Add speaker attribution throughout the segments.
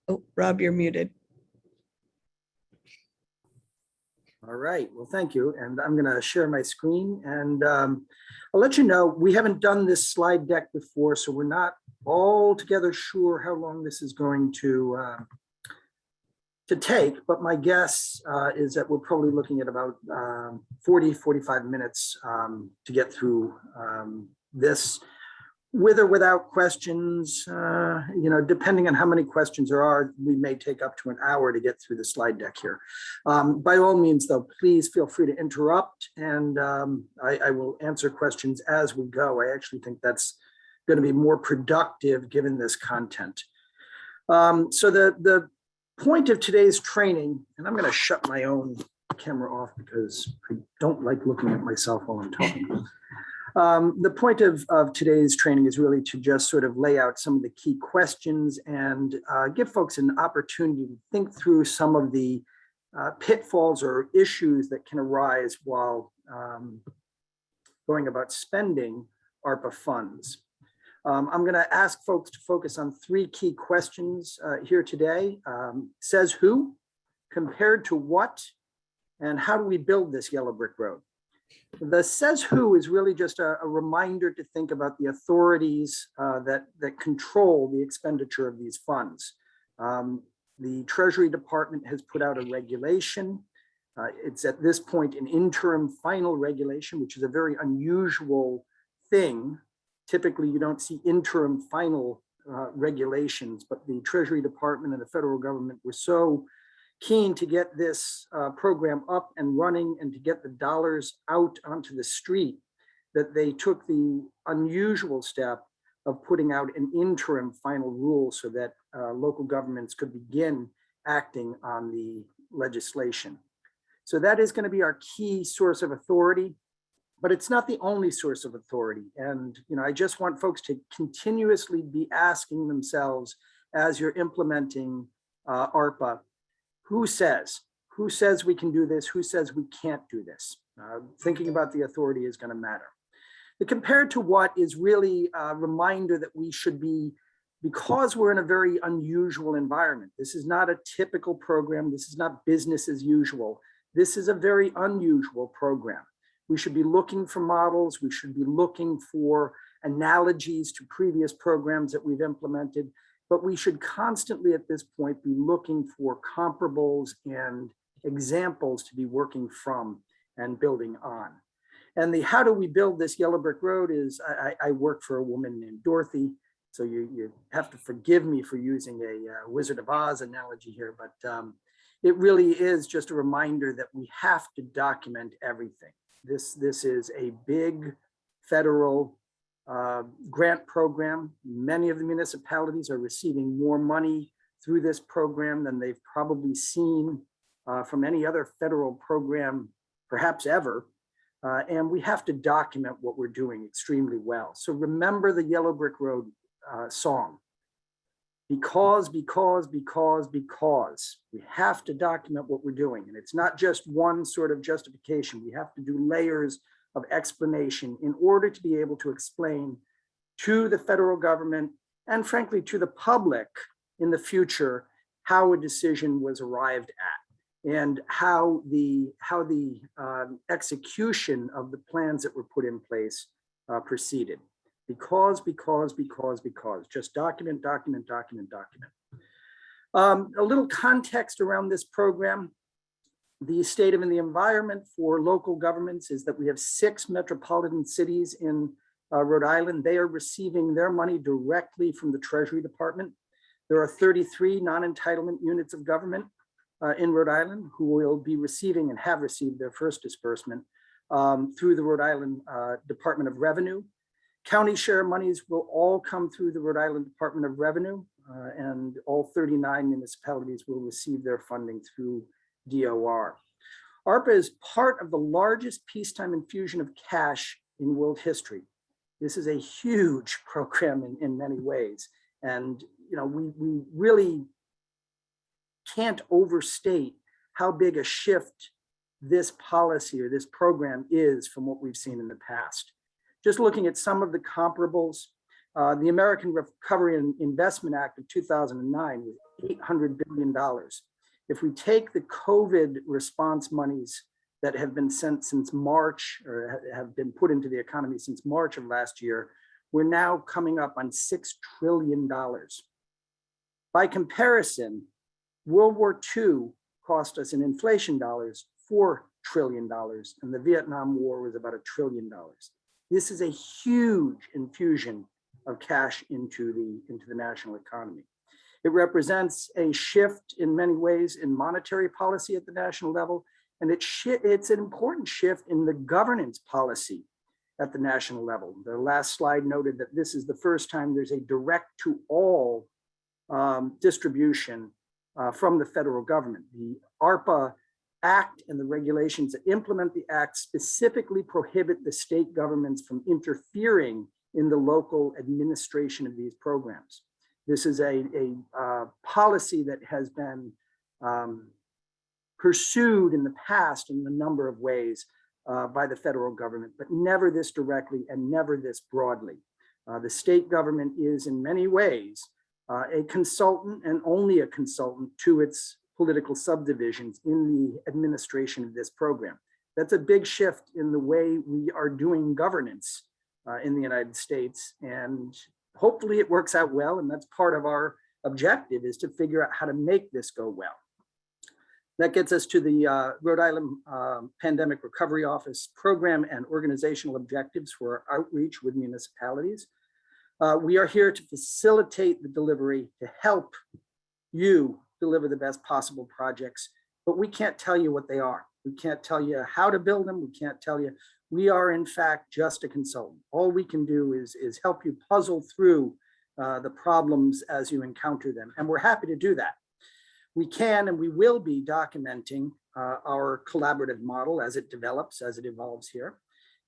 Speaker 1: Oh, Rob, you're muted.
Speaker 2: All right, well, thank you. And I'm going to share my screen and I'll let you know, we haven't done this slide deck before, so we're not altogether sure how long this is going to take, but my guess is that we're probably looking at about 45 minutes to get through this, with or without questions. Depending on how many questions there are, we may take up to an hour to get through the slide deck here. By all means, though, please feel free to interrupt, and I will answer questions as we go. I actually think that's going to be more productive given this content. So the point of today's training, and I'm going to shut my own camera off because I don't like looking at myself while I'm talking. The point of today's training is really to just sort of lay out some of the key questions and give folks an opportunity to think through some of the pitfalls or issues that can arise while going about spending ARPA funds. I'm going to ask folks to focus on three key questions here today. Says who, compared to what, and how do we build this yellow brick road? The says who is really just a reminder to think about the authorities that control the expenditure of these funds. The Treasury Department has put out a regulation. It's at this point an interim final regulation, which is a very unusual thing. Typically, you don't see interim final regulations, but the Treasury Department and the federal government were so keen to get this program up and running and to get the dollars out onto the street that they took the unusual step of putting out an interim final rule so that local governments could begin acting on the legislation. So that is going to be our key source of authority, but it's not the only source of authority. And I just want folks to continuously be asking themselves as you're implementing ARPA, who says we can do this? Who says we can't do this? Thinking about the authority is going to matter. The compared to what is really a reminder that we should be, because we're in a very unusual environment. This is not a typical program. This is not business as usual. This is a very unusual program. We should be looking for models. We should be looking for analogies to previous programs that we've implemented. But we should constantly at this point be looking for comparables and examples to be working from and building on. And the how do we build this yellow brick road is, I work for a woman named Dorothy, so you have to forgive me for using a Wizard of Oz analogy here, but it really is just a reminder that we have to document everything. This is a big federal grant program. Many of the municipalities are receiving more money through this program than they've probably seen from any other federal program, perhaps ever. And we have to document what we're doing extremely well. So remember the Yellow Brick Road song. Because we have to document what we're doing. And it's not just one sort of justification. We have to do layers of explanation in order to be able to explain to the federal government and frankly to the public in the future how a decision was arrived at and how the execution of the plans that were put in place proceeded. Because, just document. A little context around this program. The state of the environment for local governments is that we have 6 metropolitan cities in Rhode Island. They are receiving their money directly from the Treasury Department. There are 33 non-entitlement units of government in Rhode Island who will be receiving and have received their first disbursement through the Rhode Island Department of Revenue. County share monies will all come through the Rhode Island Department of Revenue, and all 39 municipalities will receive their funding through DOR. ARPA is part of the largest peacetime infusion of cash in world history. This is a huge program in many ways. And we really can't overstate how big a shift this policy or this program is from what we've seen in the past. Just looking at some of the comparables, The American Recovery and Investment Act of 2009 was $800 billion. If we take the COVID response monies that have been sent since March, or have been put into the economy since March of last year, we're now coming up on $6 trillion. By comparison, World War II cost us in inflation dollars $4 trillion, and the Vietnam War was about $1 trillion. This is a huge infusion of cash into the national economy. It represents a shift in many ways in monetary policy at the national level, and it's an important shift in the governance policy at the national level. The last slide noted that this is the first time there's a direct to all distribution from the federal government. The ARPA Act and the regulations that implement the act specifically prohibit the state governments from interfering in the local administration of these programs. This is a policy that has been pursued in the past in a number of ways by the federal government, but never this directly and never this broadly. The state government is in many ways a consultant, and only a consultant, to its political subdivisions in the administration of this program. That's a big shift in the way we are doing governance in the United States, and hopefully it works out well, and that's part of our objective, is to figure out how to make this go well. That gets us to the Rhode Island Pandemic Recovery Office program and organizational objectives for our outreach with municipalities. We are here to facilitate the delivery, to help you deliver the best possible projects, but we can't tell you what they are. We can't tell you how to build them. We can't tell you. We are, in fact, just a consultant. All we can do is help you puzzle through the problems as you encounter them, and we're happy to do that. We can and we will be documenting our collaborative model as it develops, as it evolves here.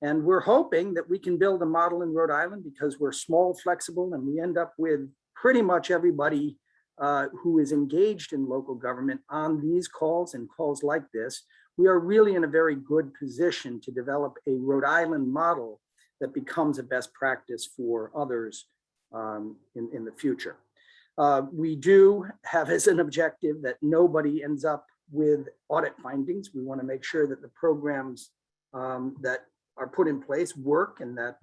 Speaker 2: And we're hoping that we can build a model in Rhode Island, because we're small, flexible, and we end up with pretty much everybody who is engaged in local government on these calls and calls like this. We are really in a very good position to develop a Rhode Island model that becomes a best practice for others in the future. We do have as an objective that nobody ends up with audit findings. We want to make sure that the programs that are put in place work, and that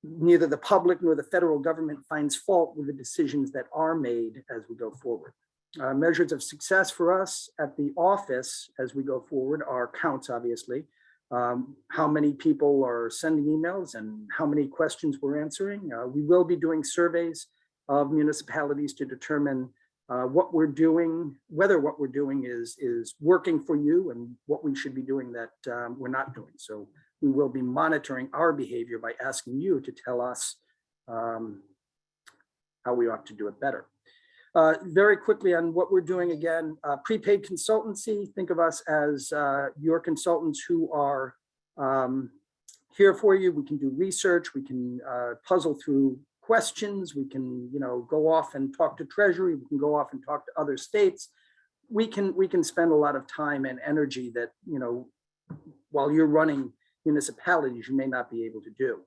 Speaker 2: neither the public nor the federal government finds fault with the decisions that are made as we go forward. Measures of success for us at the office as we go forward are counts, obviously. How many people are sending emails and how many questions we're answering. We will be doing surveys of municipalities to determine what we're doing, whether what we're doing is working for you, and what we should be doing that we're not doing. So we will be monitoring our behavior by asking you to tell us how we ought to do it better. Very quickly on what we're doing, again, prepaid consultancy. Think of us as your consultants who are here for you. We can do research, we can puzzle through questions, we can go off and talk to Treasury, we can go off and talk to other states. We can spend a lot of time and energy that while you're running municipalities you may not be able to do.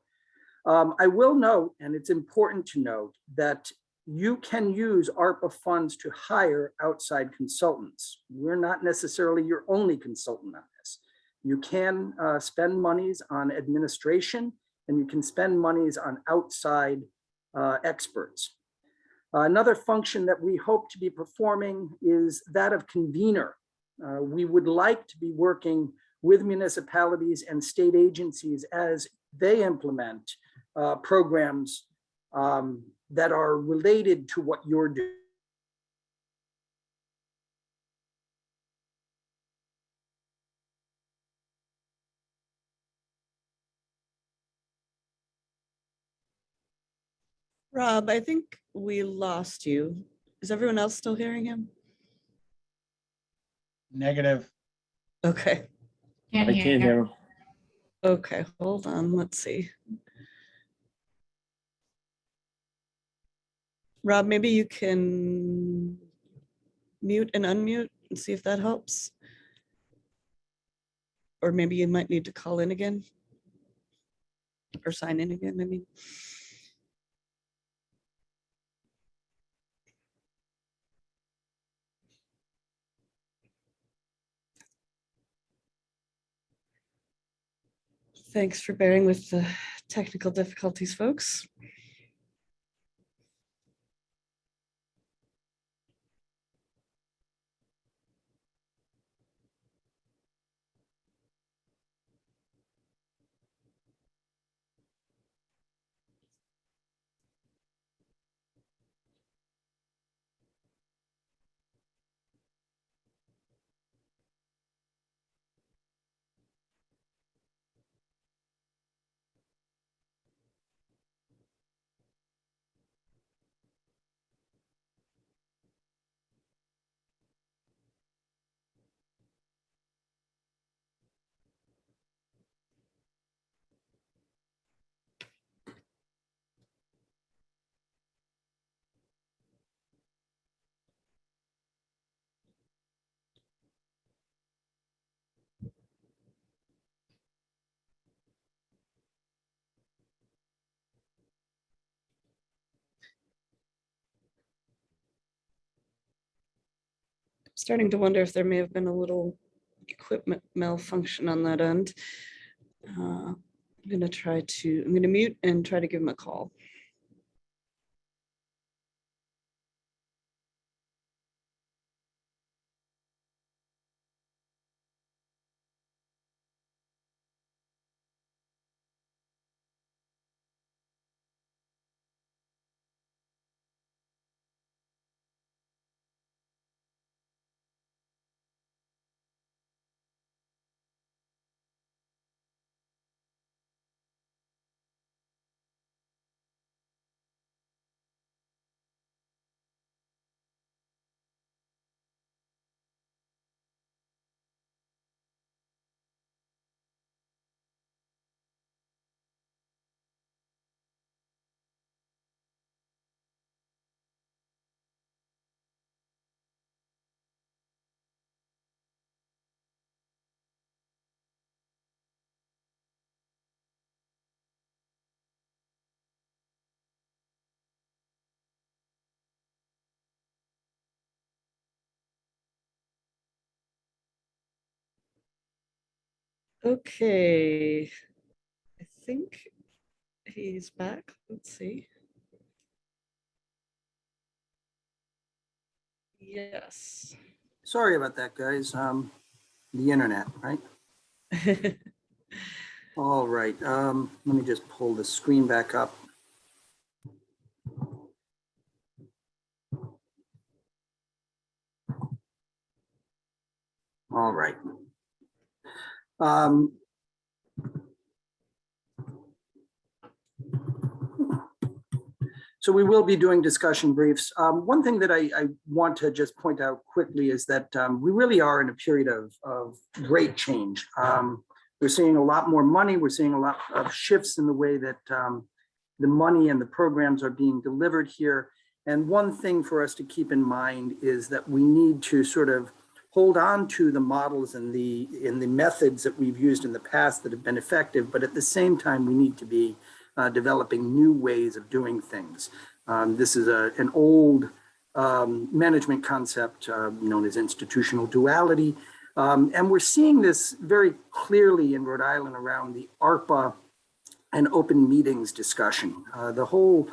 Speaker 2: I will note, and it's important to note, that you can use ARPA funds to hire outside consultants. We're not necessarily your only consultant on this. You can spend monies on administration, and you can spend monies on outside experts. Another function that we hope to be performing is that of convener. We would like to be working with municipalities and state agencies as they implement programs that are related to what you're doing.
Speaker 1: Rob, I think we lost you. Is everyone else still hearing him?
Speaker 3: Negative.
Speaker 1: Okay.
Speaker 4: I can't hear him.
Speaker 1: Okay, hold on. Let's see. Rob, maybe you can mute and unmute and see if that helps. Or maybe you might need to call in again or sign in again, maybe. Thanks for bearing with the technical difficulties, folks. Starting to wonder if there may have been a little equipment malfunction on that end. I'm gonna mute and try to give him a call. Okay, I think he's back. Let's see. Yes.
Speaker 2: Sorry about that, guys. The internet, right? All right. Let me just pull the screen back up. All right. So we will be doing discussion briefs. One thing that I want to just point out quickly is that we really are in a period of great change. We're seeing a lot more money. We're seeing a lot of shifts in the way that the money and the programs are being delivered here. And one thing for us to keep in mind is that we need to sort of hold on to the models and the methods that we've used in the past that have been effective, but at the same time, we need to be developing new ways of doing things. This is an old management concept known as institutional duality. And we're seeing this very clearly in Rhode Island around the ARPA and open meetings discussion. The whole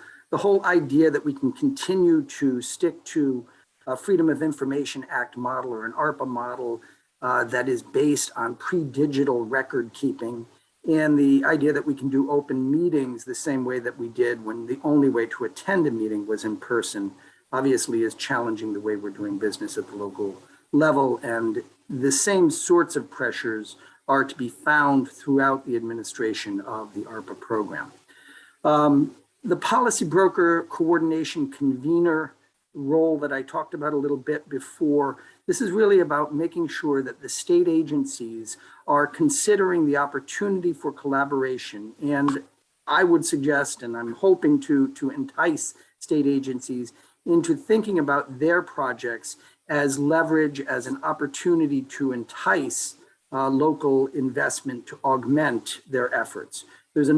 Speaker 2: idea that we can continue to stick to a Freedom of Information Act model or an ARPA model that is based on pre-digital record keeping, and the idea that we can do open meetings the same way that we did when the only way to attend a meeting was in person, obviously is challenging the way we're doing business at the local level. And the same sorts of pressures are to be found throughout the administration of the ARPA program. The policy broker coordination convener role that I talked about a little bit before, this is really about making sure that the state agencies are considering the opportunity for collaboration. And I would suggest, and I'm hoping to entice state agencies into thinking about their projects as leverage, as an opportunity to entice local investment to augment their efforts. There's a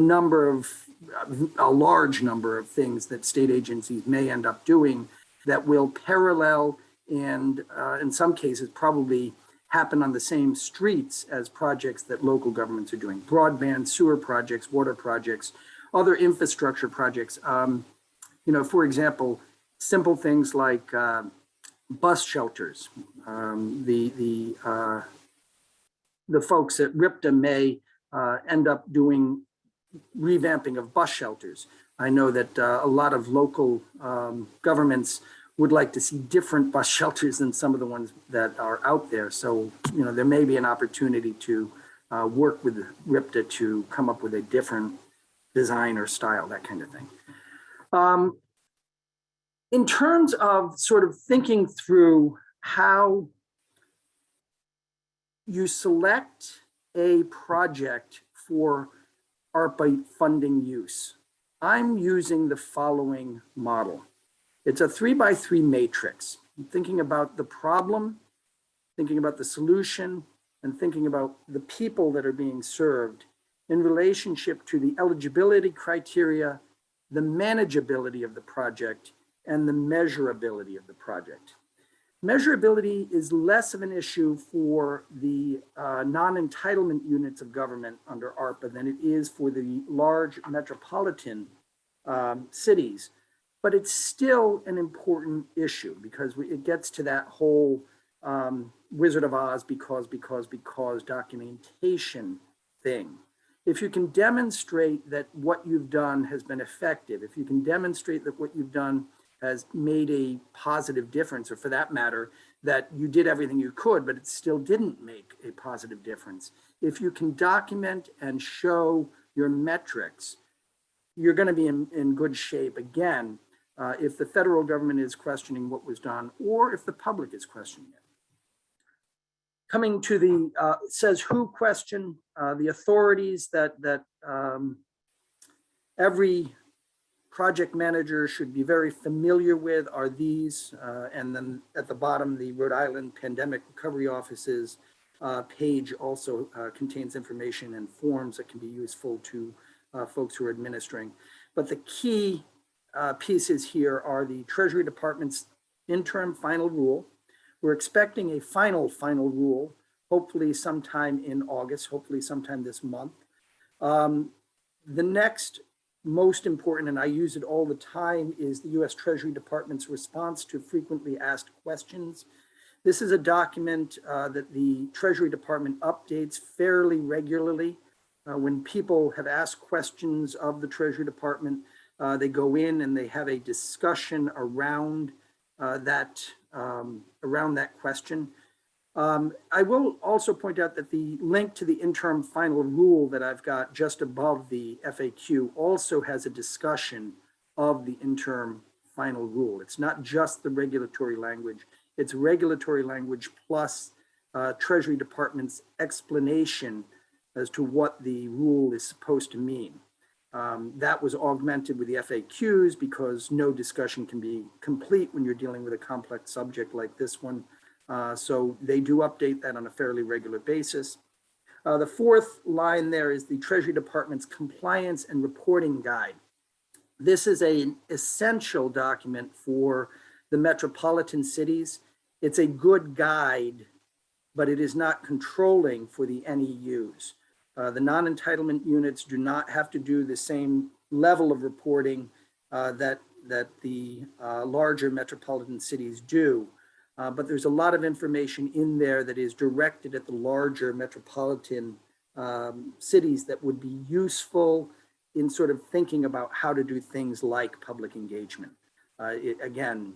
Speaker 2: large number of things that state agencies may end up doing that will parallel and in some cases probably happen on the same streets as projects that local governments are doing. Broadband, sewer projects, water projects, other infrastructure projects. For example, simple things like bus shelters. The folks at RIPTA may end up doing revamping of bus shelters. I know that a lot of local governments would like to see different bus shelters than some of the ones that are out there. So, there may be an opportunity to work with RIPTA to come up with a different design or style, that kind of thing. In terms of sort of thinking through how you select a project for ARPA funding use, I'm using the following model. It's a 3x3 matrix. I'm thinking about the problem, thinking about the solution, and thinking about the people that are being served in relationship to the eligibility criteria, the manageability of the project, and the measurability of the project. Measurability is less of an issue for the non-entitlement units of government under ARPA than it is for the large metropolitan cities, but it's still an important issue because it gets to that whole Wizard of Oz because documentation thing. If you can demonstrate that what you've done has been effective, if you can demonstrate that what you've done has made a positive difference, or for that matter, that you did everything you could, but it still didn't make a positive difference. If you can document and show your metrics, you're going to be in good shape again if the federal government is questioning what was done or if the public is questioning it. Coming to the says who question, the authorities that every project manager should be very familiar with are these, and then at the bottom, the Rhode Island Pandemic Recovery Office's page also contains information and forms that can be useful to folks who are administering. But the key pieces here are the Treasury Department's interim final rule. We're expecting a final rule, hopefully sometime in August, hopefully sometime this month. The next most important, and I use it all the time, is the U.S. Treasury Department's response to frequently asked questions. This is a document that the Treasury Department updates fairly regularly. When people have asked questions of the Treasury Department, they go in and they have a discussion around that question. I will also point out that the link to the interim final rule that I've got just above the FAQ also has a discussion of the interim final rule. It's not just the regulatory language, it's regulatory language plus Treasury Department's explanation as to what the rule is supposed to mean. That was augmented with the FAQs because no discussion can be complete when you're dealing with a complex subject like this one. So they do update that on a fairly regular basis. The fourth line there is the Treasury Department's compliance and reporting guide. This is an essential document for the metropolitan cities. It's a good guide, but it is not controlling for the NEUs. The non-entitlement units do not have to do the same level of reporting that the larger metropolitan cities do. But there's a lot of information in there that is directed at the larger metropolitan cities that would be useful in sort of thinking about how to do things like public engagement. Again,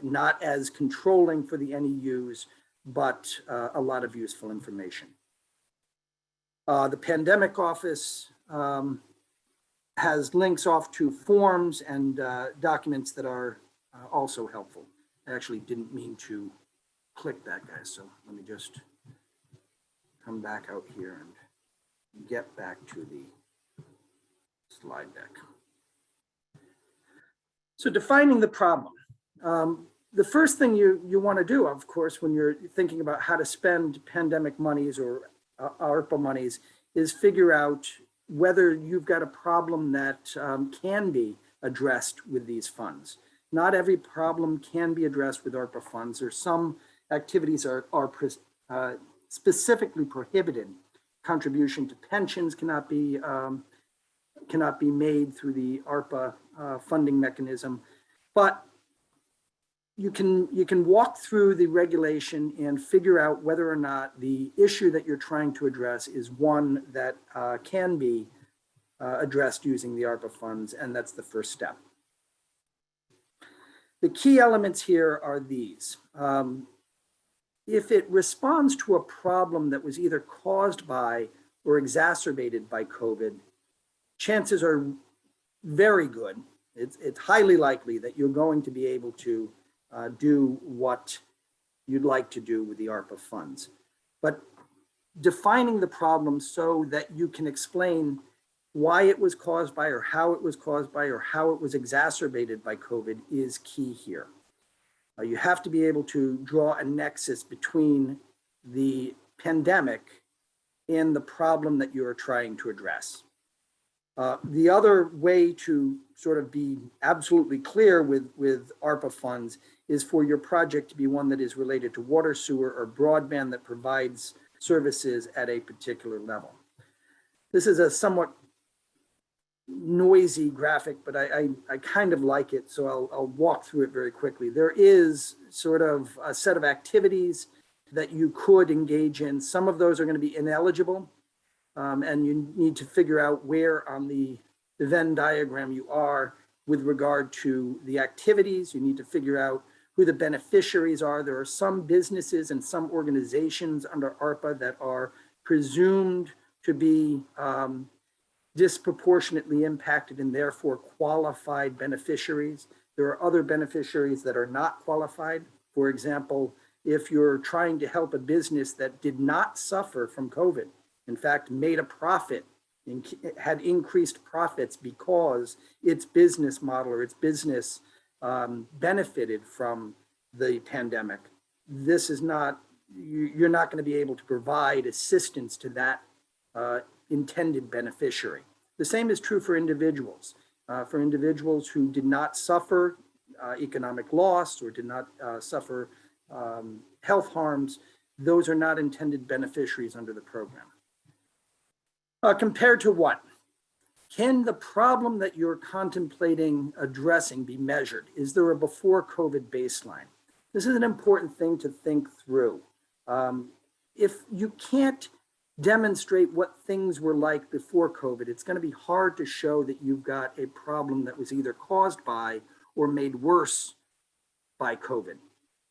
Speaker 2: not as controlling for the NEUs, but a lot of useful information. The Pandemic Office has links off to forms and documents that are also helpful. I actually didn't mean to click that, guys, so let me just come back out here and get back to the slide deck. So defining the problem. The first thing you want to do, of course, when you're thinking about how to spend pandemic monies or ARPA monies is figure out whether you've got a problem that can be addressed with these funds. Not every problem can be addressed with ARPA funds. There's some activities are specifically prohibited. Contribution to pensions cannot be made through the ARPA funding mechanism, but you can walk through the regulation and figure out whether or not the issue that you're trying to address is one that can be addressed using the ARPA funds, and that's the first step. The key elements here are these. If it responds to a problem that was either caused by or exacerbated by COVID, chances are very good. It's highly likely that you're going to be able to do what you'd like to do with the ARPA funds. But defining the problem so that you can explain why it was caused by, or how it was caused by, or how it was exacerbated by COVID is key here. You have to be able to draw a nexus between the pandemic and the problem that you're trying to address. The other way to sort of be absolutely clear with ARPA funds is for your project to be one that is related to water, sewer, or broadband that provides services at a particular level. This is a somewhat noisy graphic, but I kind of like it, so I'll walk through it very quickly. There is sort of a set of activities that you could engage in. Some of those are going to be ineligible, and you need to figure out where on the Venn diagram you are with regard to the activities. You need to figure out who the beneficiaries are. There are some businesses and some organizations under ARPA that are presumed to be disproportionately impacted and therefore qualified beneficiaries. There are other beneficiaries that are not qualified. For example, if you're trying to help a business that did not suffer from COVID, in fact, made a profit and had increased profits because its business model or its business benefited from the pandemic, this is not, you're not going to be able to provide assistance to that intended beneficiary. The same is true for individuals. For individuals who did not suffer economic loss or did not suffer health harms, those are not intended beneficiaries under the program. Compared to what? Can the problem that you're contemplating addressing be measured? Is there a before COVID baseline? This is an important thing to think through. If you can't demonstrate what things were like before COVID, it's going to be hard to show that you've got a problem that was either caused by or made worse by COVID.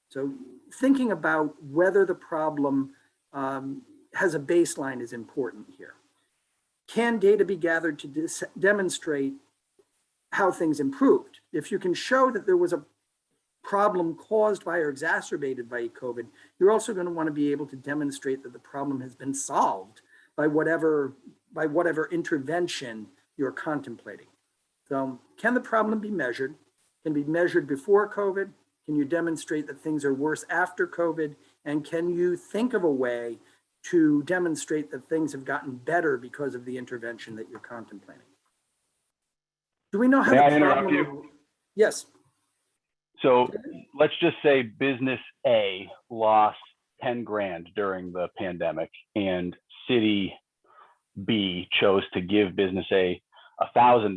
Speaker 2: So thinking about whether the problem has a baseline is important here. Can data be gathered to demonstrate how things improved? If you can show that there was a problem caused by or exacerbated by COVID, you're also going to want to be able to demonstrate that the problem has been solved by whatever intervention you're contemplating. So can the problem be measured? Can be measured before COVID? Can you demonstrate that things are worse after COVID? And can you think of a way to demonstrate that things have gotten better because of the intervention that you're contemplating? Do we know how
Speaker 3: May
Speaker 2: the
Speaker 3: I
Speaker 2: problem?
Speaker 3: interrupt you?
Speaker 2: Yes.
Speaker 3: So let's just say business A lost 10 grand during the pandemic and city B chose to give business A $1,000.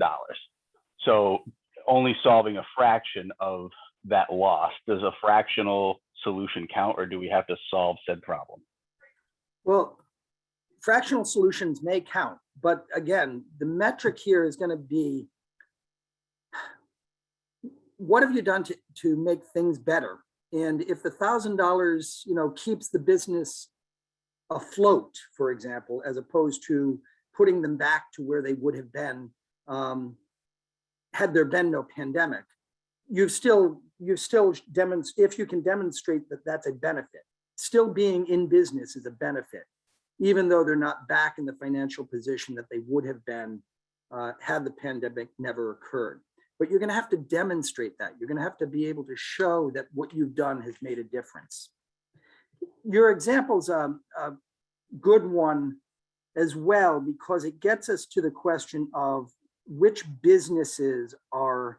Speaker 3: So only solving a fraction of that loss. Does a fractional solution count, or do we have to solve said problem?
Speaker 2: Well, fractional solutions may count, but again, the metric here is going to be, what have you done to make things better? And if the $1,000, keeps the business afloat, for example, as opposed to putting them back to where they would have been had there been no pandemic, if you can demonstrate that that's a benefit, still being in business is a benefit, even though they're not back in the financial position that they would have been had the pandemic never occurred. But you're going to have to demonstrate that. You're going to have to be able to show that what you've done has made a difference. Your example's a good one as well, because it gets us to the question of which businesses are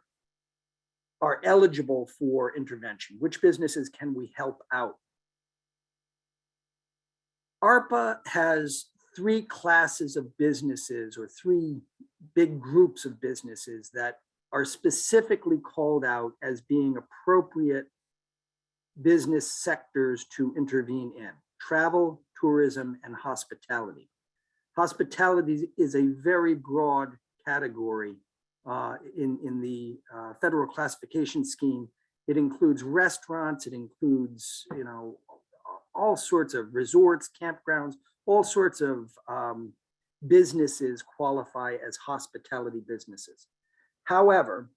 Speaker 2: eligible for intervention. Which businesses can we help out? ARPA has three classes of businesses or three big groups of businesses that are specifically called out as being appropriate business sectors to intervene in: travel, tourism, and hospitality. Hospitality is a very broad category in the federal classification scheme. It includes restaurants, it includes, all sorts of resorts, campgrounds, all sorts of businesses qualify as hospitality businesses. However,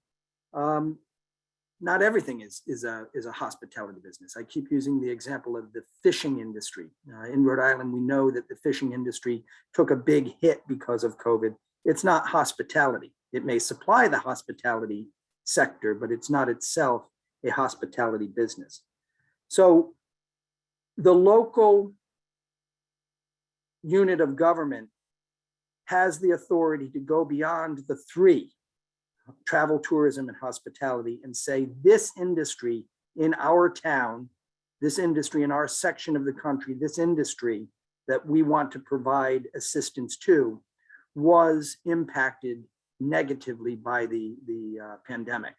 Speaker 2: not everything is a hospitality business. I keep using the example of the fishing industry. In Rhode Island, we know that the fishing industry took a big hit because of COVID. It's not hospitality. It may supply the hospitality sector, but it's not itself a hospitality business. So the local unit of government has the authority to go beyond the three: travel, tourism, and hospitality, and say, this industry in our town, this industry in our section of the country, this industry that we want to provide assistance to was impacted negatively by the pandemic.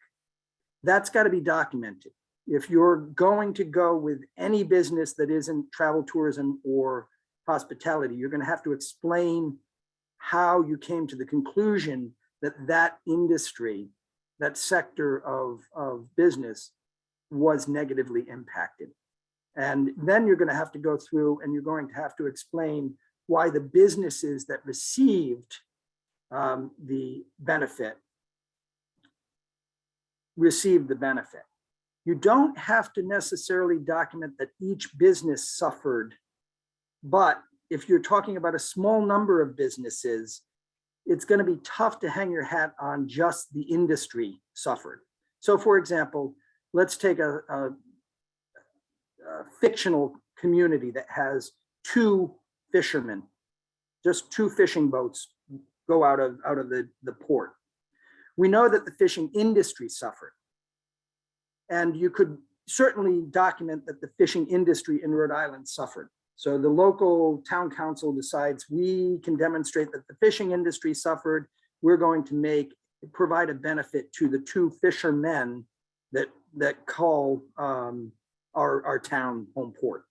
Speaker 2: That's got to be documented. If you're going to go with any business that isn't travel, tourism, or hospitality, you're going to have to explain how you came to the conclusion that that industry, that sector of business was negatively impacted. And then you're going to have to go through and you're going to have to explain why the businesses that received the benefit received the benefit. You don't have to necessarily document that each business suffered, but if you're talking about a small number of businesses, it's going to be tough to hang your hat on just the industry suffered. So for example, let's take a fictional community that has two fishermen, just two fishing boats go out of the port. We know that the fishing industry suffered. And you could certainly document that the fishing industry in Rhode Island suffered. So the local town council decides we can demonstrate that the fishing industry suffered. We're going to provide a benefit to the two fishermen that call our town home port.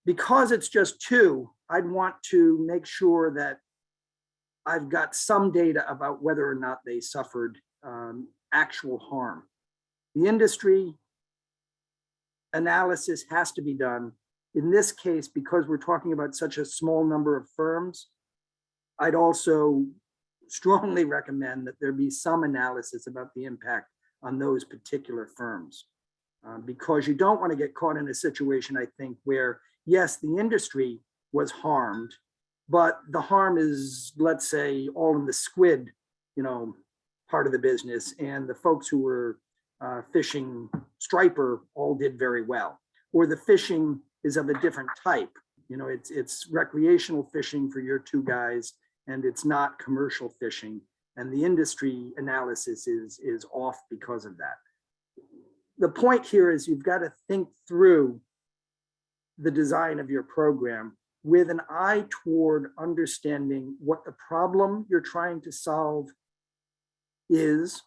Speaker 2: Because it's just two, I'd want to make sure that I've got some data about whether or not they suffered actual harm. The industry analysis has to be done. In this case, because we're talking about such a small number of firms, I'd also strongly recommend that there be some analysis about the impact on those particular firms. Because you don't want to get caught in a situation, I think, where, yes, the industry was harmed, but the harm is, let's say, all in the squid, part of the business, and the folks who were fishing striper all did very well. Or the fishing is of a different type. It's recreational fishing for your two guys, and it's not commercial fishing. And the industry analysis is off because of that. The point here is you've got to think through the design of your program with an eye toward understanding what the problem you're trying to solve is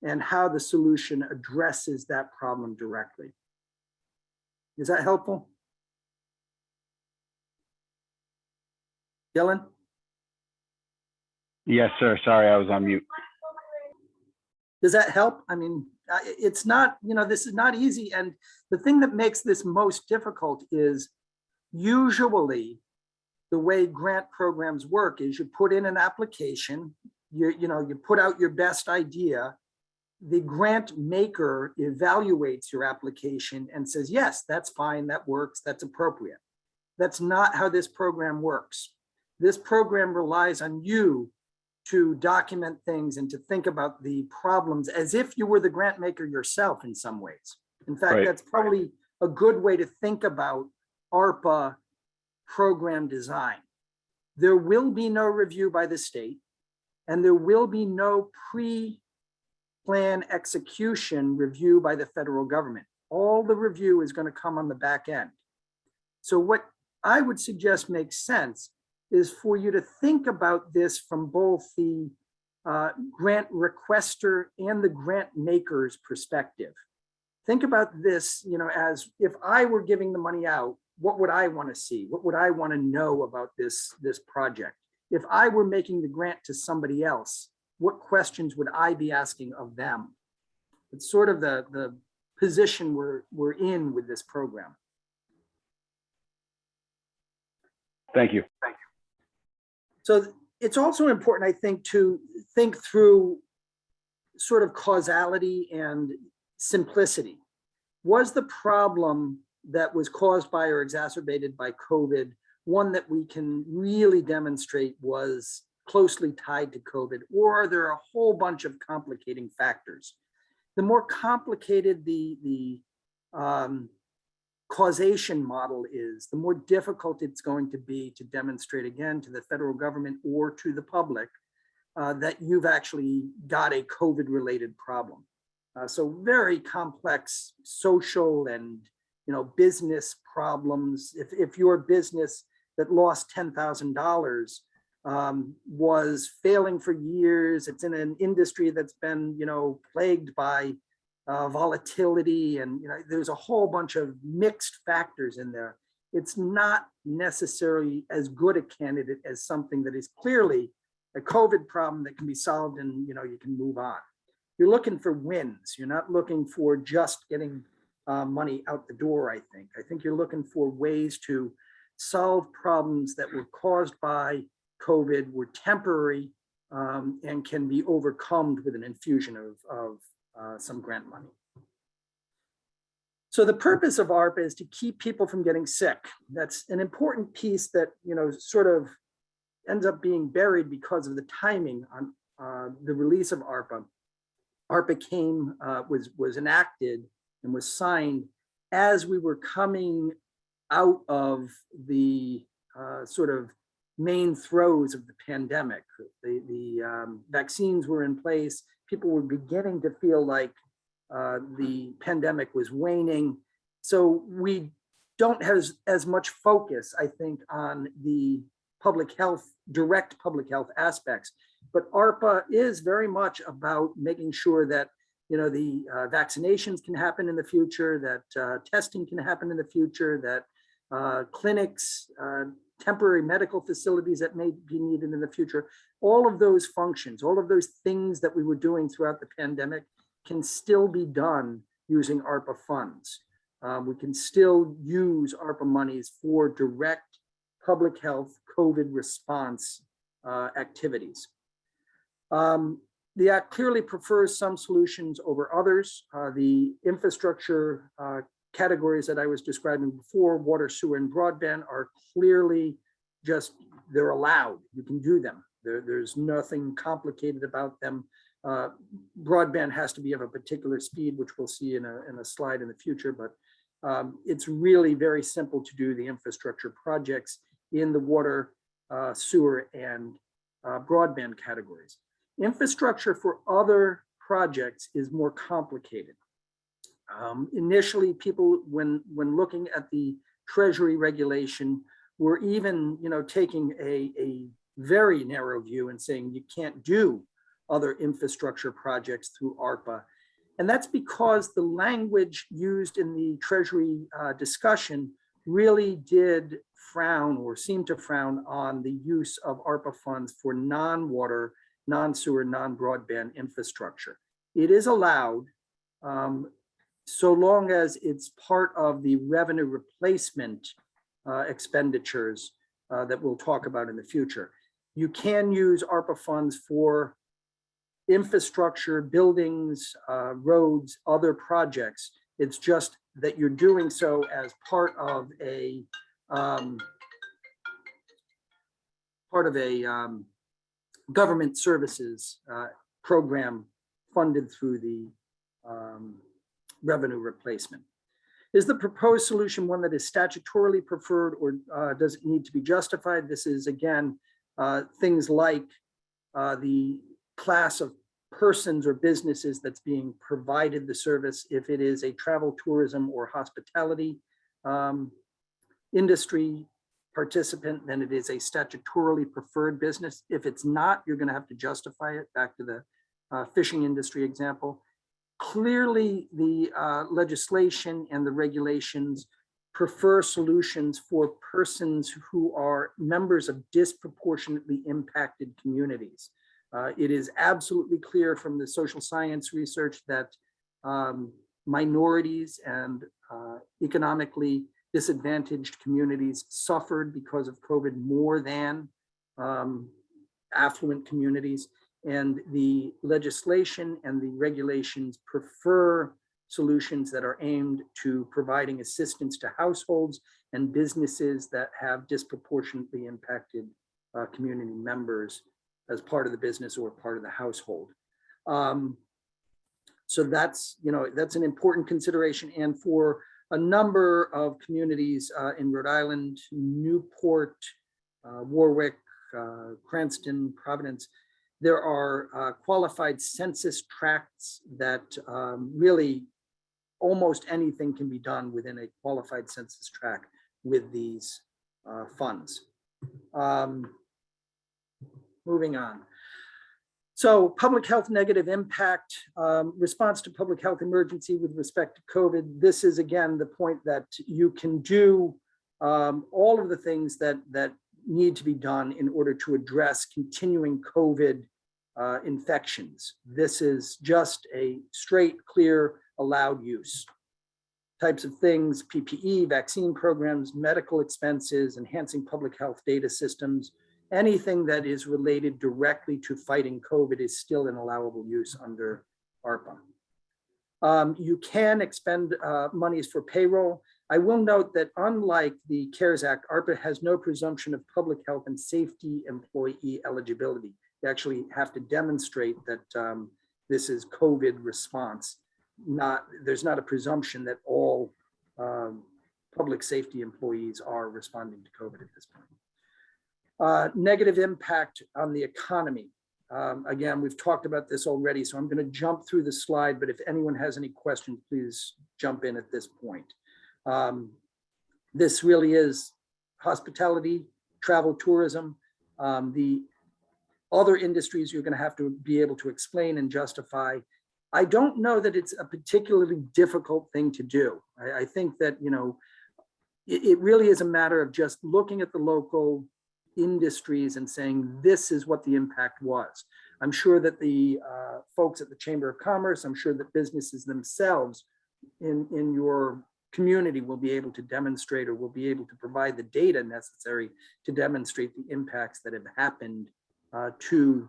Speaker 2: and how the solution addresses that problem directly. Is that helpful? Dylan?
Speaker 3: Yes, sir. Sorry, I was on mute.
Speaker 2: Does that help? I mean, it's not, this is not easy. And the thing that makes this most difficult is usually the way grant programs work is you put in an application, you put out your best idea. The grant maker evaluates your application and says, yes, that's fine, that works, that's appropriate. That's not how this program works. This program relies on you to document things and to think about the problems as if you were the grant maker yourself in some ways. In fact,
Speaker 3: Right.
Speaker 2: That's probably a good way to think about ARPA program design. There will be no review by the state, and there will be no pre-plan execution review by the federal government. All the review is going to come on the back end. So what I would suggest makes sense is for you to think about this from both the grant requester and the grant maker's perspective. Think about this, as if I were giving the money out, what would I want to see? What would I want to know about this project? If I were making the grant to somebody else, what questions would I be asking of them? It's sort of the position we're in with this program.
Speaker 3: Thank you.
Speaker 2: So it's also important, I think, to think through sort of causality and simplicity. Was the problem that was caused by or exacerbated by COVID one that we can really demonstrate was closely tied to COVID, or are there a whole bunch of complicating factors? The more complicated the causation model is, the more difficult it's going to be to demonstrate, again, to the federal government or to the public that you've actually got a COVID-related problem. So very complex social and business problems. If your business that lost $10,000 was failing for years, it's in an industry that's been plagued by volatility, and there's a whole bunch of mixed factors in there. It's not necessarily as good a candidate as something that is clearly a COVID problem that can be solved and you can move on. You're looking for wins. You're not looking for just getting money out the door, I think. I think you're looking for ways to solve problems that were caused by COVID, were temporary, and can be overcome with an infusion of some grant money. So the purpose of ARPA is to keep people from getting sick. That's an important piece that sort of ends up being buried because of the timing on the release of ARPA. ARPA was enacted and was signed as we were coming out of the sort of main throes of the pandemic. The vaccines were in place. People were beginning to feel like the pandemic was waning. So we don't have as much focus, I think, on the direct public health aspects. But ARPA is very much about making sure that the vaccinations can happen in the future, that testing can happen in the future, that clinics, temporary medical facilities that may be needed in the future, all of those functions, all of those things that we were doing throughout the pandemic can still be done using ARPA funds. We can still use ARPA monies for direct public health COVID response activities. The Act clearly prefers some solutions over others. The infrastructure categories that I was describing before, water, sewer, and broadband, are clearly they're allowed. You can do them. There's nothing complicated about them. Broadband has to be of a particular speed, which we'll see in a slide in the future, but it's really very simple to do the infrastructure projects in the water, sewer, and broadband categories. Infrastructure for other projects is more complicated. Initially, people, when looking at the Treasury regulation, were even taking a very narrow view and saying you can't do other infrastructure projects through ARPA. And that's because the language used in the Treasury discussion really did frown or seem to frown on the use of ARPA funds for non-water, non-sewer, non-broadband infrastructure. It is allowed so long as it's part of the revenue replacement expenditures that we'll talk about in the future. You can use ARPA funds for infrastructure, buildings, roads, other projects. It's just that you're doing so as part of a government services program funded through the revenue replacement. Is the proposed solution one that is statutorily preferred, or does it need to be justified? This is, again, things like the class of persons or businesses that's being provided the service. If it is a travel, tourism, or hospitality industry, participant, then it is a statutorily preferred business. If it's not, you're going to have to justify it. Back to the fishing industry example. Clearly, the legislation and the regulations prefer solutions for persons who are members of disproportionately impacted communities. It is absolutely clear from the social science research that minorities and economically disadvantaged communities suffered because of COVID more than affluent communities. And the legislation and the regulations prefer solutions that are aimed to providing assistance to households and businesses that have disproportionately impacted community members as part of the business or part of the household. So that's, that's an important consideration. And for a number of communities in Rhode Island, Newport, Warwick, Cranston, Providence, there are qualified census tracts that really almost anything can be done within a qualified census tract with these funds. Moving on. So public health negative impact, response to public health emergency with respect to COVID. This is again the point that you can do all of the things that need to be done in order to address continuing COVID infections. This is just a straight, clear, allowed use. Types of things, PPE, vaccine programs, medical expenses, enhancing public health data systems, anything that is related directly to fighting COVID is still an allowable use under ARPA. You can expend monies for payroll. I will note that unlike the CARES Act, ARPA has no presumption of public health and safety employee eligibility. You actually have to demonstrate that this is COVID response. There's not a presumption that all public safety employees are responding to COVID at this point. Negative impact on the economy. Again, we've talked about this already, so I'm going to jump through the slide, but if anyone has any questions, please jump in at this point. This really is hospitality, travel, tourism. The other industries you're going to have to be able to explain and justify. I don't know that it's a particularly difficult thing to do. I think that, it really is a matter of just looking at the local industries and saying, this is what the impact was. I'm sure that the folks at the Chamber of Commerce, I'm sure that businesses themselves in your community will be able to demonstrate or will be able to provide the data necessary to demonstrate the impacts that have happened to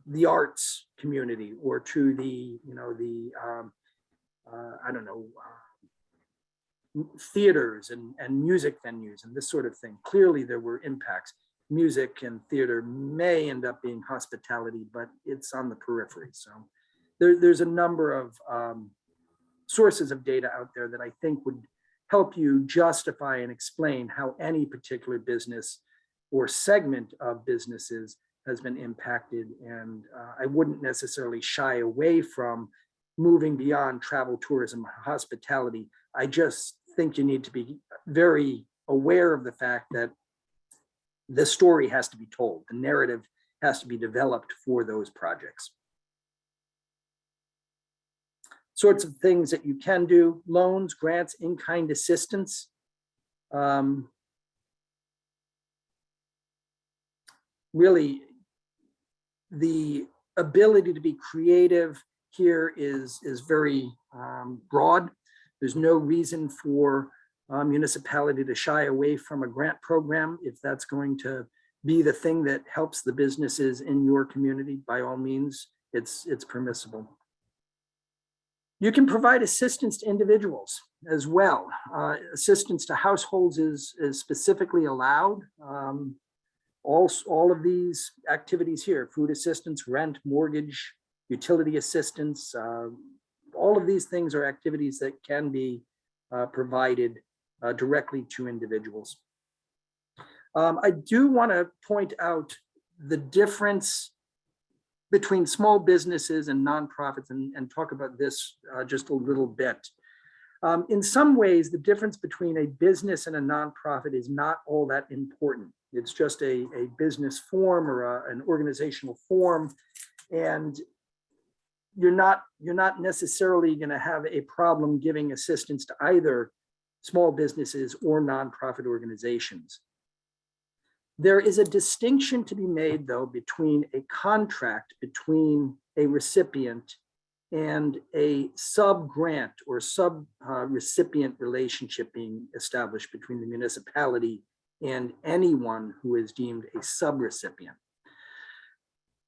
Speaker 2: the arts community or to the, theaters and music venues and this sort of thing. Clearly there were impacts. Music and theater may end up being hospitality, but it's on the periphery. So there's a number of sources of data out there that I think would help you justify and explain how any particular business or segment of businesses has been impacted. And I wouldn't necessarily shy away from moving beyond travel, tourism, hospitality. I just think you need to be very aware of the fact that the story has to be told. The narrative has to be developed for those projects. Sorts of things that you can do: loans, grants, in-kind assistance. Really, the ability to be creative here is very broad. There's no reason for municipality to shy away from a grant program. If that's going to be the thing that helps the businesses in your community, by all means, it's permissible. You can provide assistance to individuals as well. Assistance to households is specifically allowed. All of these activities here: food assistance, rent, mortgage, utility assistance, all of these things are activities that can be provided directly to individuals. I do want to point out the difference between small businesses and nonprofits and talk about this just a little bit. In some ways, the difference between a business and a nonprofit is not all that important. It's just a business form or an organizational form, and you're not necessarily going to have a problem giving assistance to either small businesses or nonprofit organizations. There is a distinction to be made, though, between a contract between a recipient and a sub-grant or sub-recipient relationship being established between the municipality and anyone who is deemed a sub-recipient.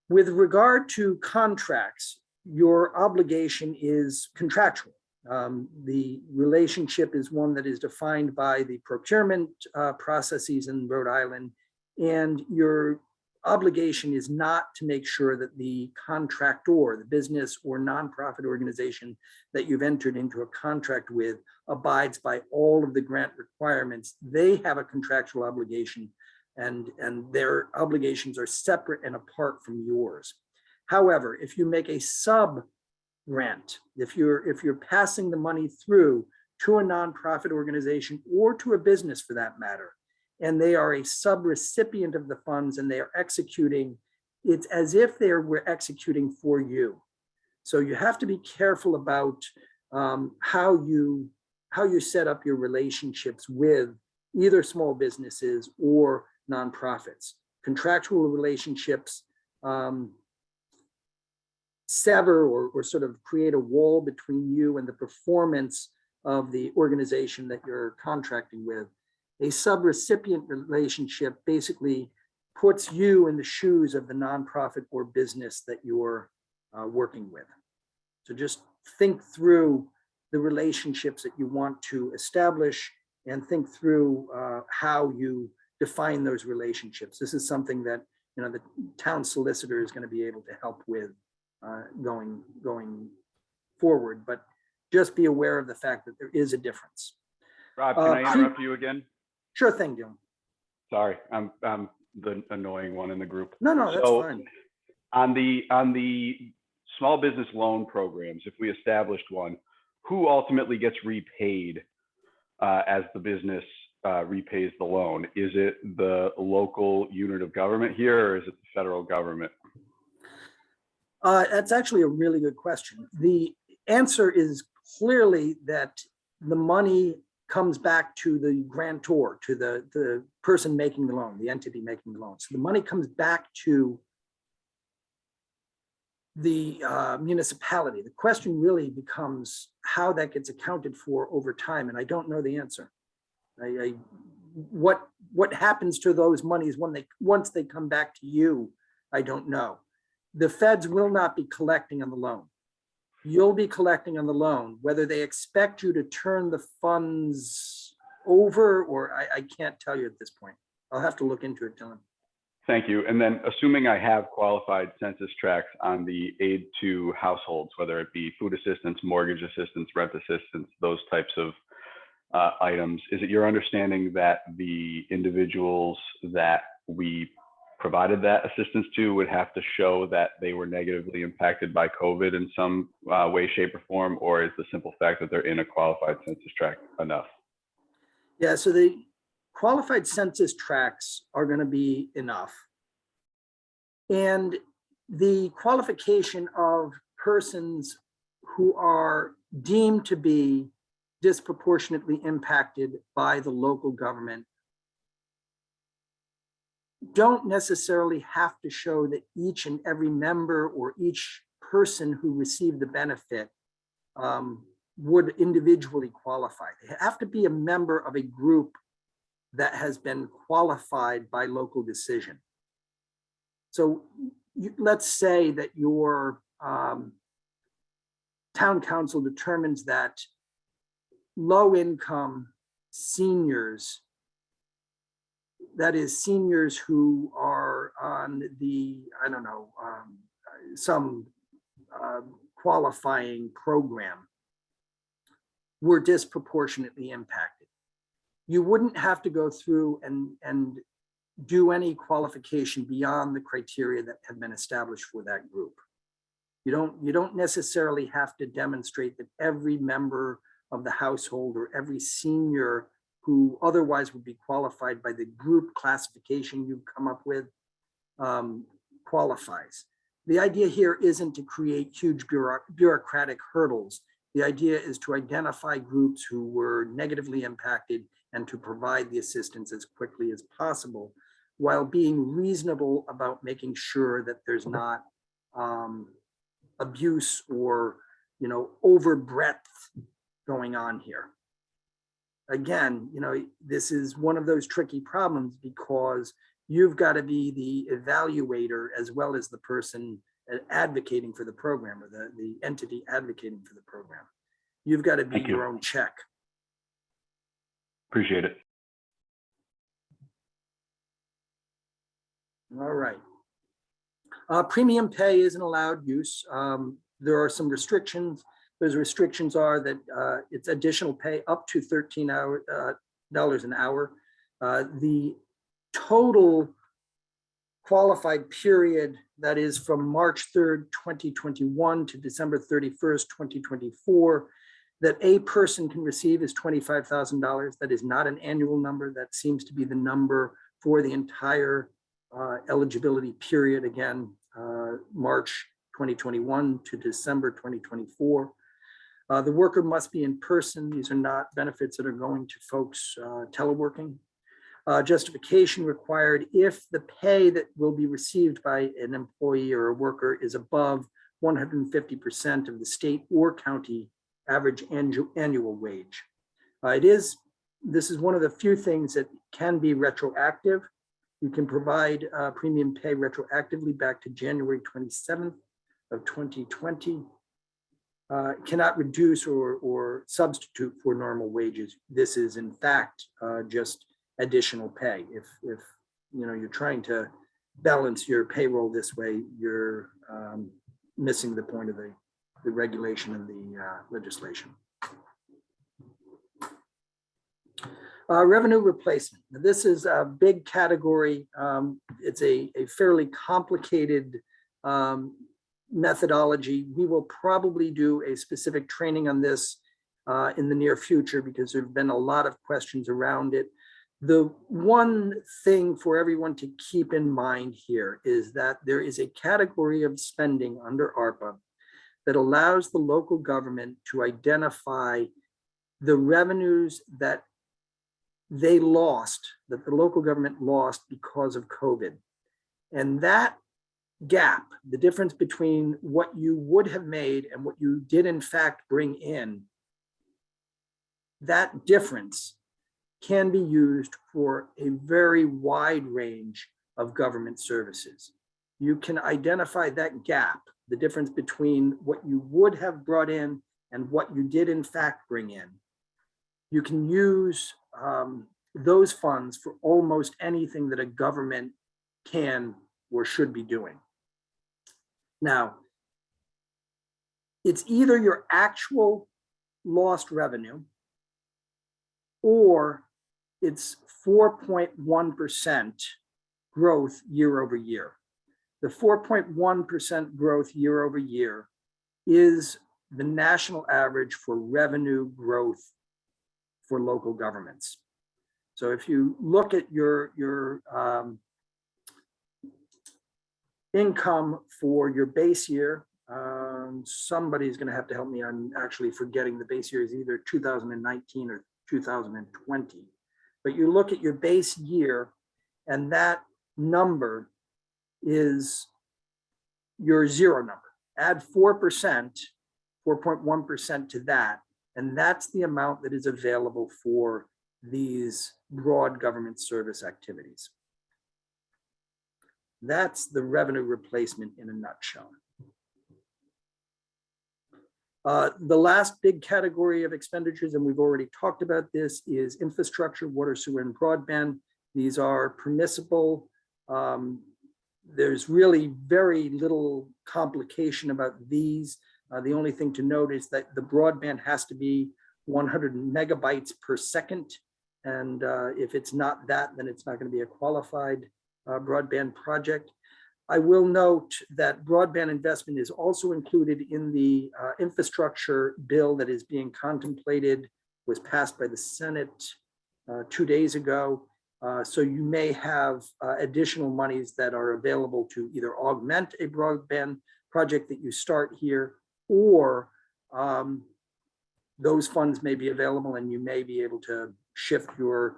Speaker 2: With regard to contracts, your obligation is contractual. The relationship is one that is defined by the procurement processes in Rhode Island, and your obligation is not to make sure that the contractor, the business or nonprofit organization that you've entered into a contract with, abides by all of the grant requirements. They have a contractual obligation, and their obligations are separate and apart from yours. However, if you make a sub grant, if you're passing the money through to a nonprofit organization or to a business for that matter, and they are a sub-recipient of the funds and they are executing, it's as if they were executing for you. So you have to be careful about how you set up your relationships with either small businesses or nonprofits. Contractual relationships sever or sort of create a wall between you and the performance of the organization that you're contracting with. A sub-recipient relationship basically puts you in the shoes of the nonprofit or business that you're working with. So just think through the relationships that you want to establish and think through how you define those relationships. This is something that the town solicitor is going to be able to help with going forward, but just be aware of the fact that there is a difference.
Speaker 3: Rob, can I interrupt you again?
Speaker 2: Sure thing, Dylan.
Speaker 3: Sorry, I'm the annoying one in the group.
Speaker 2: No, that's fine.
Speaker 3: On the small business loan programs, if we established one, who ultimately gets repaid as the business repays the loan? Is it the local unit of government here, or is it the federal government?
Speaker 2: That's actually a really good question. The answer is clearly that the money comes back to the grantor, to the person making the loan, the entity making the loan. So the money comes back to the municipality. The question really becomes how that gets accounted for over time, and I don't know the answer. What happens to those monies once they come back to you, I don't know. The feds will not be collecting on the loan. You'll be collecting on the loan. Whether they expect you to turn the funds over, or I can't tell you at this point. I'll have to look into it, Dylan.
Speaker 3: Thank you. And then assuming I have qualified census tracts on the aid to households, whether it be food assistance, mortgage assistance, rent assistance, those types of items, is it your understanding that the individuals that we provided that assistance to would have to show that they were negatively impacted by COVID in some way, shape, or form, or is the simple fact that they're in a qualified census tract enough?
Speaker 2: Yeah, so the qualified census tracts are going to be enough. And the qualification of persons who are deemed to be disproportionately impacted by the local government don't necessarily have to show that each and every member or each person who received the benefit would individually qualify. They have to be a member of a group that has been qualified by local decision. So let's say that your town council determines that low-income seniors, that is seniors who are on the, some qualifying program, were disproportionately impacted. You wouldn't have to go through and do any qualification beyond the criteria that have been established for that group. You don't necessarily have to demonstrate that every member of the household or every senior who otherwise would be qualified by the group classification you've come up with qualifies. The idea here isn't to create huge bureaucratic hurdles. The idea is to identify groups who were negatively impacted and to provide the assistance as quickly as possible, while being reasonable about making sure that there's not abuse or, over breadth going on here. Again, this is one of those tricky problems because you've got to be the evaluator as well as the person advocating for the program, or the entity advocating for the program. You've got to be your own check.
Speaker 3: Appreciate it.
Speaker 2: All right. Premium pay is an allowed use. There are some restrictions. Those restrictions are that it's additional pay up to $13 an hour. The total qualified period, that is from March 3rd, 2021 to December 31st, 2024, that a person can receive is $25,000. That is not an annual number. That seems to be the number for the entire eligibility period, again, March 2021 to December 2024. The worker must be in person. These are not benefits that are going to folks teleworking. Justification required if the pay that will be received by an employee or a worker is above 150% of the state or county average annual wage. This is one of the few things that can be retroactive. You can provide premium pay retroactively back to January 27th of 2020. Cannot reduce or substitute for normal wages. This is in fact just additional pay. If you're trying to balance your payroll this way, you're missing the point of the regulation and the legislation. Revenue replacement. Now, this is a big category. It's a fairly complicated methodology. We will probably do a specific training on this in the near future because there have been a lot of questions around it. The one thing for everyone to keep in mind here is that there is a category of spending under ARPA that allows the local government to identify the revenues that they lost, that the local government lost because of COVID. And that gap, the difference between what you would have made and what you did in fact bring in, that difference can be used for a very wide range of government services. You can identify that gap, the difference between what you would have brought in and what you did in fact bring in. You can use those funds for almost anything that a government can or should be doing. Now, it's either your actual lost revenue or it's 4.1% growth year over year. The 4.1% growth year over year is the national average for revenue growth for local governments. So if you look at your income for your base year, somebody's going to have to help me. I'm actually forgetting the base year is either 2019 or 2020. But you look at your base year, and that number is your zero number. Add 4%, 4.1% to that, and that's the amount that is available for these broad government service activities. That's the revenue replacement in a nutshell. The last big category of expenditures, and we've already talked about this, is infrastructure, water, sewer, and broadband. These are permissible. There's really very little complication about these. The only thing to note is that the broadband has to be 100 megabytes per second. And if it's not that, then it's not going to be a qualified broadband project. I will note that broadband investment is also included in the infrastructure bill that is being contemplated, was passed by the Senate 2 days ago. So you may have additional monies that are available to either augment a broadband project that you start here, or those funds may be available and you may be able to shift your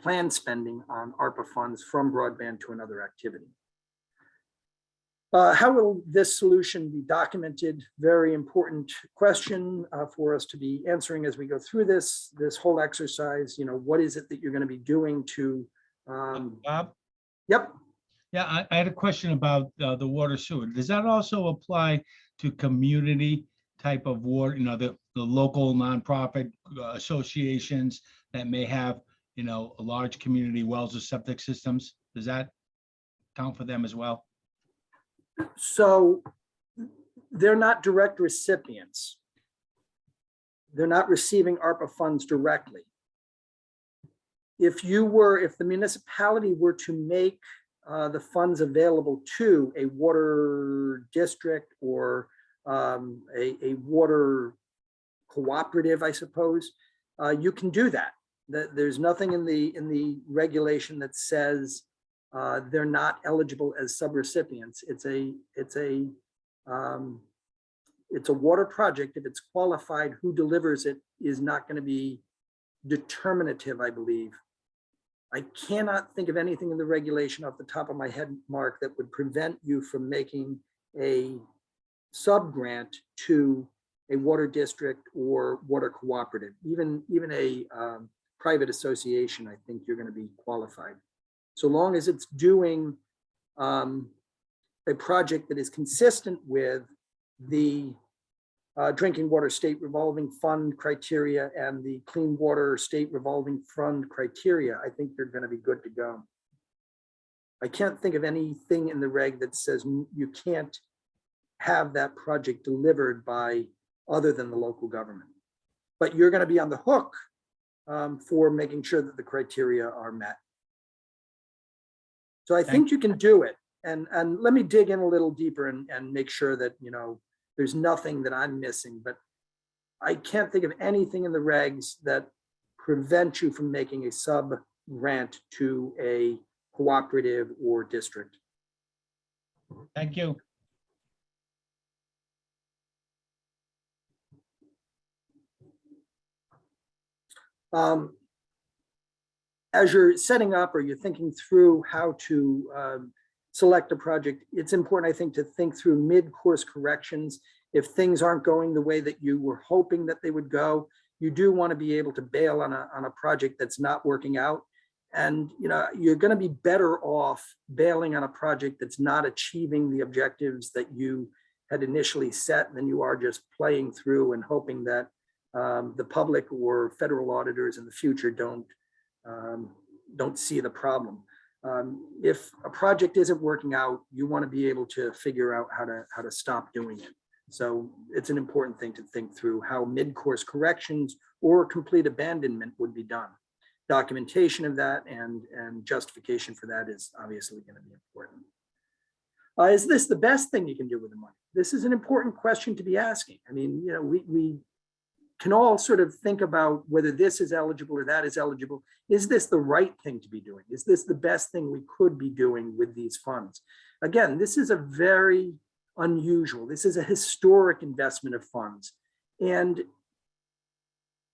Speaker 2: planned spending on ARPA funds from broadband to another activity. How will this solution be documented? Very important question for us to be answering as we go through this whole exercise. You know, what is it that you're going to be doing to?
Speaker 5: Bob?
Speaker 2: Yep.
Speaker 5: Yeah, I had a question about the water sewer. Does that also apply to community type of water, you know, the local nonprofit associations that may have, you know, a large community wells or septic systems? Does that count for them as well?
Speaker 2: So they're not direct recipients. They're not receiving ARPA funds directly. If the municipality were to make the funds available to a water district or a water cooperative, I suppose, you can do that. There's nothing in the regulation that says they're not eligible as subrecipients. It's a water project. If it's qualified, who delivers it is not going to be determinative, I believe. I cannot think of anything in the regulation off the top of my head, Mark, that would prevent you from making a sub-grant to a water district or water cooperative. Even a private association, I think you're going to be qualified. So long as it's doing a project that is consistent with the Drinking Water State Revolving Fund criteria and the Clean Water State Revolving Fund criteria, I think you're going to be good to go. I can't think of anything in the reg that says you can't have that project delivered by other than the local government. But you're going to be on the hook for making sure that the criteria are met. So I think you can do it. And let me dig in a little deeper and make sure that, you know, there's nothing that I'm missing, but I can't think of anything in the regs that prevent you from making a sub grant to a cooperative or district.
Speaker 5: Thank you.
Speaker 2: As you're setting up or you're thinking through how to select a project, it's important, I think, to think through mid-course corrections. If things aren't going the way that you were hoping that they would go, you do want to be able to bail on a project that's not working out. And you know, you're going to be better off bailing on a project that's not achieving the objectives that you had initially set than you are just playing through and hoping that the public or federal auditors in the future don't see the problem. If a project isn't working out, you want to be able to figure out how to stop doing it. So it's an important thing to think through how mid-course corrections or complete abandonment would be done. Documentation of that and justification for that is obviously going to be important. Is this the best thing you can do with the money? This is an important question to be asking. I mean, you know, we can all sort of think about whether this is eligible or that is eligible. Is this the right thing to be doing? Is this the best thing we could be doing with these funds? Again, this is a very unusual, this is a historic investment of funds. And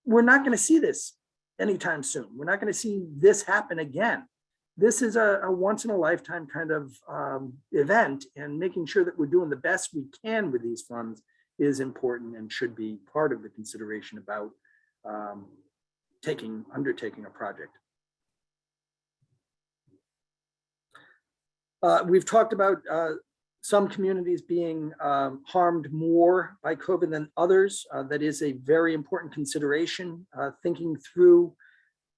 Speaker 2: we're not going to see this anytime soon. We're not going to see this happen again. This is a once in a lifetime kind of event, and making sure that we're doing the best we can with these funds is important and should be part of the consideration about undertaking a project. We've talked about some communities being harmed more by COVID than others. That is a very important consideration, thinking through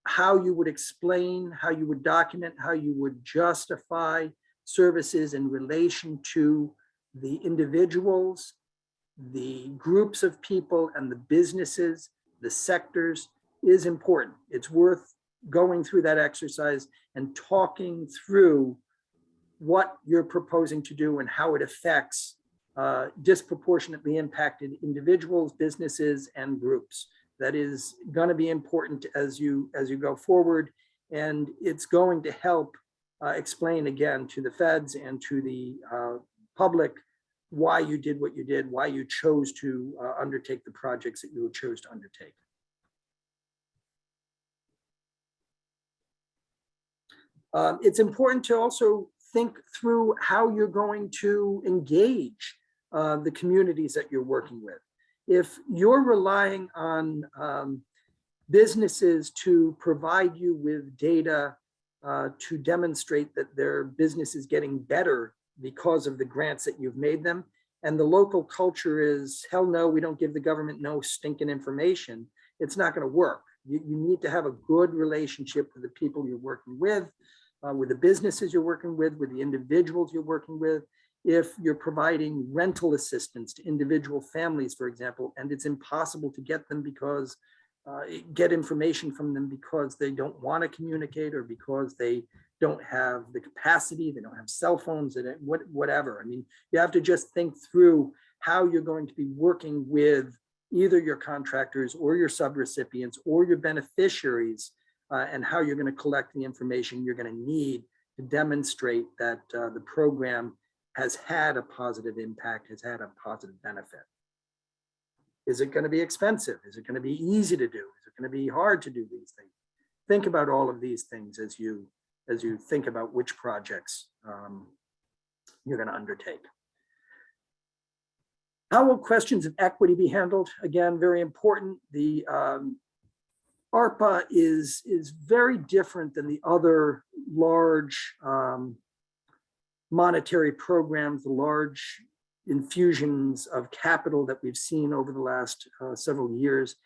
Speaker 2: how you would explain, how you would document, how you would justify services in relation to the individuals, the groups of people, and the businesses, the sectors is important. It's worth going through that exercise and talking through what you're proposing to do and how it affects disproportionately impacted individuals, businesses, and groups. That is going to be important as you go forward, and it's going to help explain again to the feds and to the public why you did what you did, why you chose to undertake the projects that you chose to undertake. It's important to also think through how you're going to engage the communities that you're working with. If you're relying on businesses to provide you with data to demonstrate that their business is getting better because of the grants that you've made them, and the local culture is, hell no, we don't give the government no stinking information, it's not going to work. You need to have a good relationship with the people you're working with the businesses you're working with the individuals you're working with. If you're providing rental assistance to individual families, for example, and it's impossible to get them because get information from them because they don't want to communicate or because they don't have the capacity, they don't have cell phones, and whatever. I mean, you have to just think through how you're going to be working with either your contractors or your subrecipients or your beneficiaries, and how you're going to collect the information you're going to need to demonstrate that the program has had a positive impact, has had a positive benefit. Is it going to be expensive? Is it going to be easy to do? Is it going to be hard to do these things? Think about all of these things as you think about which projects you're going to undertake. How will questions of equity be handled? Again, very important. The ARPA is very different than the other large monetary programs, the large infusions of capital that we've seen over the last several years.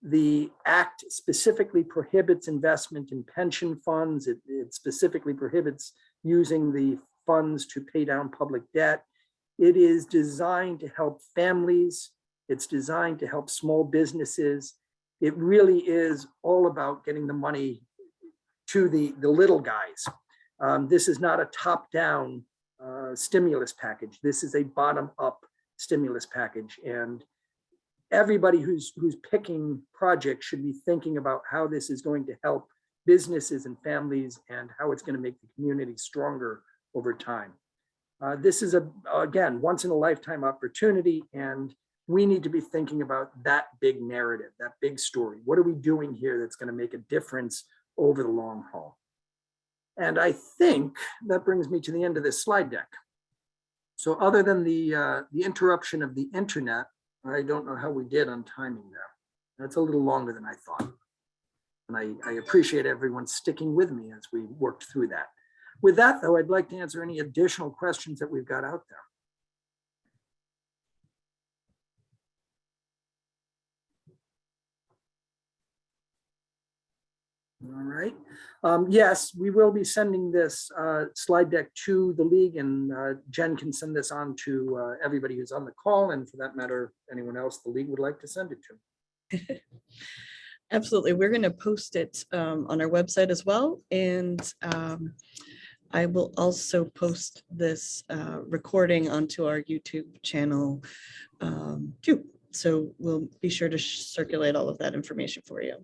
Speaker 2: The Act specifically prohibits investment in pension funds. It specifically prohibits using the funds to pay down public debt. It is designed to help families. It's designed to help small businesses. It really is all about getting the money to the little guys. This is not a top-down stimulus package. This is a bottom-up stimulus package. And everybody who's picking projects should be thinking about how this is going to help businesses and families and how it's going to make the community stronger over time. This is, again, once in a lifetime opportunity, and we need to be thinking about that big narrative, that big story. What are we doing here that's going to make a difference over the long haul? And I think that brings me to the end of this slide deck. So other than the interruption of the internet, I don't know how we did on timing there. That's a little longer than I thought. And I appreciate everyone sticking with me as we worked through that. With that, though, I'd like to answer any additional questions that we've got out there. All right. Yes, we will be sending this slide deck to the league, and Jen can send this on to everybody who's on the call, and for that matter, anyone else the league would like to send it to.
Speaker 1: Absolutely. We're going to post it on our website as well. And I will also post this recording onto our YouTube channel too. So we'll be sure to circulate all of that information for you.